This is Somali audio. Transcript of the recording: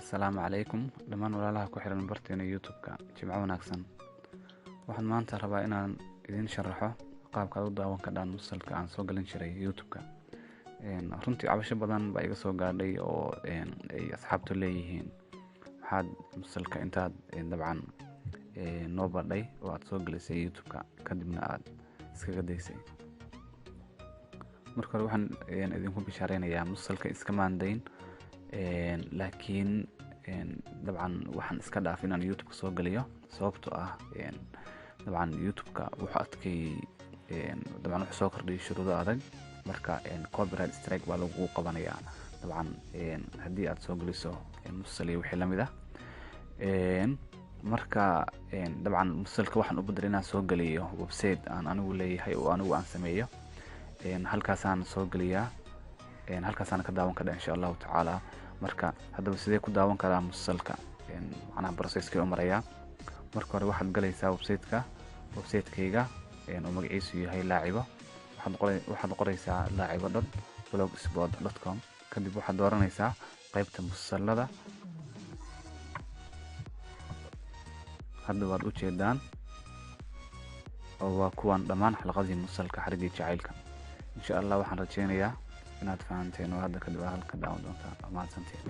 Assalaamu calaykum dhammaan walaalaha ku xiran barteena YouTube-ka. Jimco wanaagsan. Waxaan maanta rabaa inaan idin sharaxo qaabka aad u daawan kartaan musalsalka aan soo galin jiray YouTube-ka. Runtii cabasho badan baa iga soo gaadhay oo ay asxaabtu leeyihiin waxaad musalsalka intaad dabcan noo badhay oo aad soo galisay YouTube-ka kadibna aad iskaga daysay. Marka hore waxaan idinku bishaareynayaa musalsalka iska maandayn laakiin dabcan waxaan iska dhaafay inaan YouTube soo galiyo sababtoo ah dabcan YouTube-ka wuxuu adkay dabcan wuxuu soo kordhiyay shuruudo adag marka copyright strike baa lagu qabanayaa dabcan haddii aad soo galiso musalsal iyo wixii lamid ah marka dabcan musalsalka waxaan u bedelay inaan soo galiyo website aan anigu leeyahay oo anigu aan sameeyo halkaasaan soo galiyaa halkaasaan ka daawan karaa insha Allah tacaala. marka haddaba sidee ku daawan karaa musalsalka macnaha processkii u maraya. marka hore waxaad galaysaa website-kayga oo magaciisu yahay laacibo. waxaad qoraysaa laacibo.blogspot.com kadib waxaad dooranaysaa qaybta musalsalada. hadda waad u jeedaan oo waa kuwan dhammaan xalqadii musalsalka xarigii jacaylka. insha Allah waxaan rajeynayaa inaad fahanteen oo hadda kadib halka daawan doontaan. Mahadsantiin.